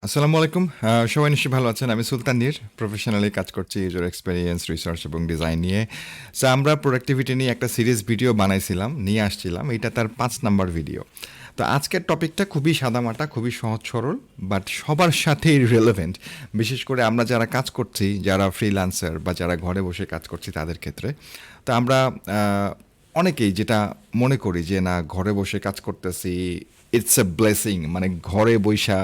আসসালামু আলাইকুম। সবাই নিশ্চয়ই ভালো আছেন। আমি সুলতান নীর। প্রফেশনালি কাজ করছি ইউজার এক্সপেরিয়েন্স, রিসার্চ এবং ডিজাইন নিয়ে। সো আমরা প্রোডাক্টিভিটি নিয়ে একটা সিরিজ ভিডিও বানাইছিলাম, নিয়ে আসছিলাম। এটা তার ৫ নাম্বার ভিডিও। তো আজকের টপিকটা খুবই সাদামাটা, খুবই সহজ সরল, বাট সবার সাথেই রিলেভেন্ট। বিশেষ করে আমরা যারা কাজ করছি, যারা ফ্রিল্যান্সার বা যারা ঘরে বসে কাজ করছি তাদের ক্ষেত্রে। তো আমরা অনেকেই যেটা মনে করি যে না, ঘরে বসে কাজ করতেছি, ইটস এ ব্লেসিং। মানে ঘরে বইসা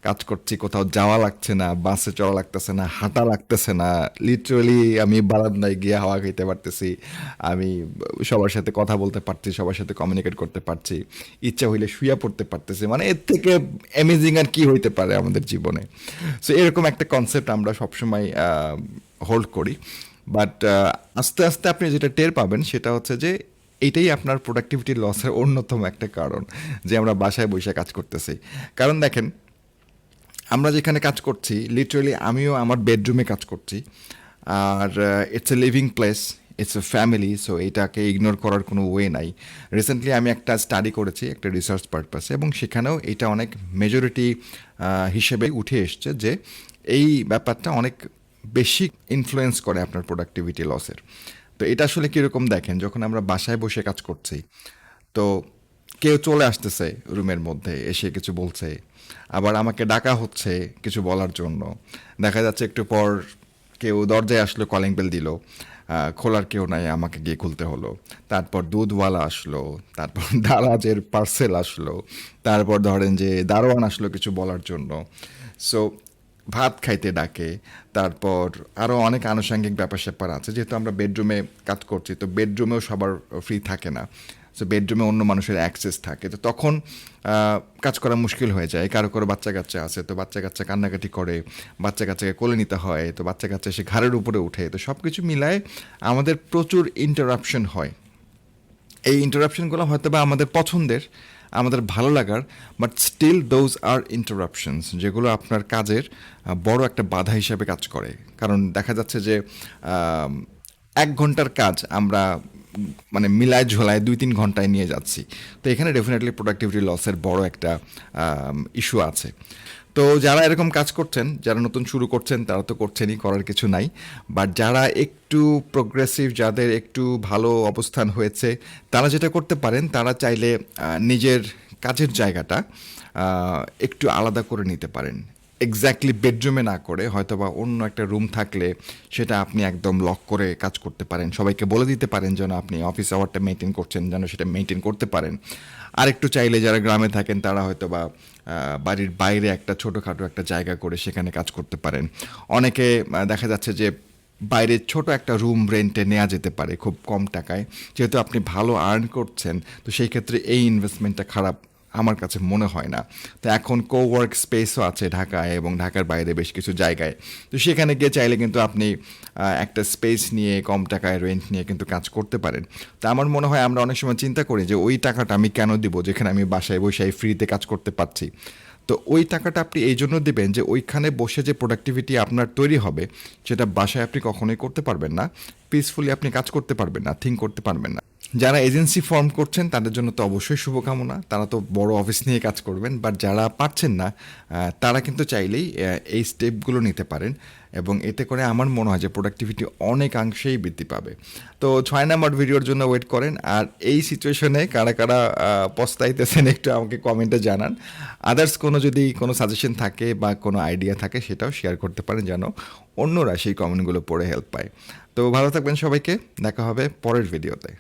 কাজ করছি, কোথাও যাওয়া লাগছে না, বাসে চড়া লাগতেছে না, হাঁটা লাগতেছে না, লিটারালি আমি বারান্দায় গিয়ে হাওয়া খেতে পারতেছি, আমি সবার সাথে কথা বলতে পারছি, সবার সাথে কমিউনিকেট করতে পারছি, ইচ্ছা হইলে শুয়ে পড়তে পারতেছি। মানে এর থেকে অ্যামেজিং আর কি হইতে পারে আমাদের জীবনে? সো এরকম একটা কনসেপ্ট আমরা সবসময় হোল্ড করি। বাট আস্তে আস্তে আপনি যেটা টের পাবেন সেটা হচ্ছে যে এইটাই আপনার প্রোডাক্টিভিটি লসের অন্যতম একটা কারণ, যে আমরা বাসায় বসে কাজ করতেছি। কারণ দেখেন, আমরা যেখানে কাজ করছি, লিটারালি আমিও আমার বেডরুমে কাজ করছি। আর it's a living place, it's a family, so এটাকে ইগনোর করার কোনো ওয়ে নাই। রিসেন্টলি আমি একটা স্টাডি করেছি একটা রিসার্চ পারপাসে, এবং সেখানেও এটা অনেক মেজরিটি হিসেবে উঠে এসছে যে এই ব্যাপারটা অনেক বেশি ইনফ্লুয়েন্স করে আপনার প্রোডাক্টিভিটি লসের। তো এটা আসলে কীরকম দেখেন, যখন আমরা বাসায় বসে কাজ করছি, তো কেউ চলে আসতেছে রুমের মধ্যে, এসে কিছু বলছে, আবার আমাকে ডাকা হচ্ছে কিছু বলার জন্য। দেখা যাচ্ছে একটু পর কেউ দরজায় আসলো, কলিং বেল দিল, খোলার কেউ নাই, আমাকে গিয়ে খুলতে হলো। তারপর দুধওয়ালা আসলো, তারপর দারাজের পার্সেল আসলো, তারপর ধরেন যে দারোয়ান আসলো কিছু বলার জন্য। সো ভাত খাইতে ডাকে। তারপর আরও অনেক আনুষঙ্গিক ব্যাপার স্যাপার আছে। যেহেতু আমরা বেডরুমে কাজ করছি, তো বেডরুমেও সবার ফ্রি থাকে না। সো বেডরুমে অন্য মানুষের অ্যাক্সেস থাকে, তো তখন কাজ করা মুশকিল হয়ে যায়। কারো কারো বাচ্চা কাচ্চা আছে, তো বাচ্চা কাচ্চা কান্নাকাটি করে, বাচ্চা কাচ্চাকে কোলে নিতে হয়, তো বাচ্চা কাচ্চা সে ঘাড়ের উপরে উঠে, তো সব কিছু মিলায় আমাদের প্রচুর ইন্টারাপশন হয়। এই ইন্টারাপশনগুলো হয়তো বা আমাদের পছন্দের, আমাদের ভালো লাগার, বাট স্টিল দোজ আর ইন্টারাপশনস, যেগুলো আপনার কাজের বড় একটা বাধা হিসাবে কাজ করে। কারণ দেখা যাচ্ছে যে ১ ঘন্টার কাজ আমরা মানে মিলায় ঝোলায় ২-৩ ঘন্টায় নিয়ে যাচ্ছি। তো এখানে ডেফিনেটলি প্রোডাক্টিভিটি লসের বড় একটা ইস্যু আছে। তো যারা এরকম কাজ করছেন, যারা নতুন শুরু করছেন, তারা তো করছেনই, করার কিছু নাই। বাট যারা একটু প্রোগ্রেসিভ, যাদের একটু ভালো অবস্থান হয়েছে, তারা যেটা করতে পারেন, তারা চাইলে নিজের কাজের জায়গাটা একটু আলাদা করে নিতে পারেন। এক্স্যাক্টলি বেডরুমে না করে হয়তোবা অন্য একটা রুম থাকলে সেটা আপনি একদম লক করে কাজ করতে পারেন। সবাইকে বলে দিতে পারেন যেন আপনি অফিস আওয়ারটা মেনটেন করছেন, যেন সেটা মেনটেন করতে পারেন। আরেকটু চাইলে যারা গ্রামে থাকেন, তারা হয়তোবা বাড়ির বাইরে একটা ছোটোখাটো একটা জায়গা করে সেখানে কাজ করতে পারেন। অনেকে দেখা যাচ্ছে যে বাইরে ছোট একটা রুম রেন্টে নেওয়া যেতে পারে খুব কম টাকায়। যেহেতু আপনি ভালো আর্ন করছেন, তো সেই ক্ষেত্রে এই ইনভেস্টমেন্টটা খারাপ আমার কাছে মনে হয় না। তো এখন কোওয়ার্ক স্পেসও আছে ঢাকায় এবং ঢাকার বাইরে বেশ কিছু জায়গায়। তো সেখানে গিয়ে চাইলে কিন্তু আপনি একটা স্পেস নিয়ে কম টাকায় রেন্ট নিয়ে কিন্তু কাজ করতে পারেন। তো আমার মনে হয় আমরা অনেক সময় চিন্তা করি যে ওই টাকাটা আমি কেন দিব, যেখানে আমি বাসায় বসে ফ্রিতে কাজ করতে পারছি। তো ওই টাকাটা আপনি এই জন্য দেবেন যে ওইখানে বসে যে প্রোডাক্টিভিটি আপনার তৈরি হবে, সেটা বাসায় আপনি কখনোই করতে পারবেন না। পিসফুলি আপনি কাজ করতে পারবেন না, থিঙ্ক করতে পারবেন না। যারা এজেন্সি ফর্ম করছেন তাদের জন্য তো অবশ্যই শুভকামনা, তারা তো বড় অফিস নিয়ে কাজ করবেন। বাট যারা পারছেন না, তারা কিন্তু চাইলেই এই স্টেপগুলো নিতে পারেন, এবং এতে করে আমার মনে হয় যে প্রোডাক্টিভিটি অনেকাংশেই বৃদ্ধি পাবে। তো ৬ নাম্বার ভিডিওর জন্য ওয়েট করেন। আর এই সিচুয়েশনে কারা কারা পস্তাইতেছেন একটু আমাকে কমেন্টে জানান। আদার্স যদি কোনো সাজেশন থাকে বা কোনো আইডিয়া থাকে, সেটাও শেয়ার করতে পারেন, যেন অন্যরা সেই কমেন্টগুলো পড়ে হেল্প পায়। তো ভালো থাকবেন সবাইকে, দেখা হবে পরের ভিডিওতে।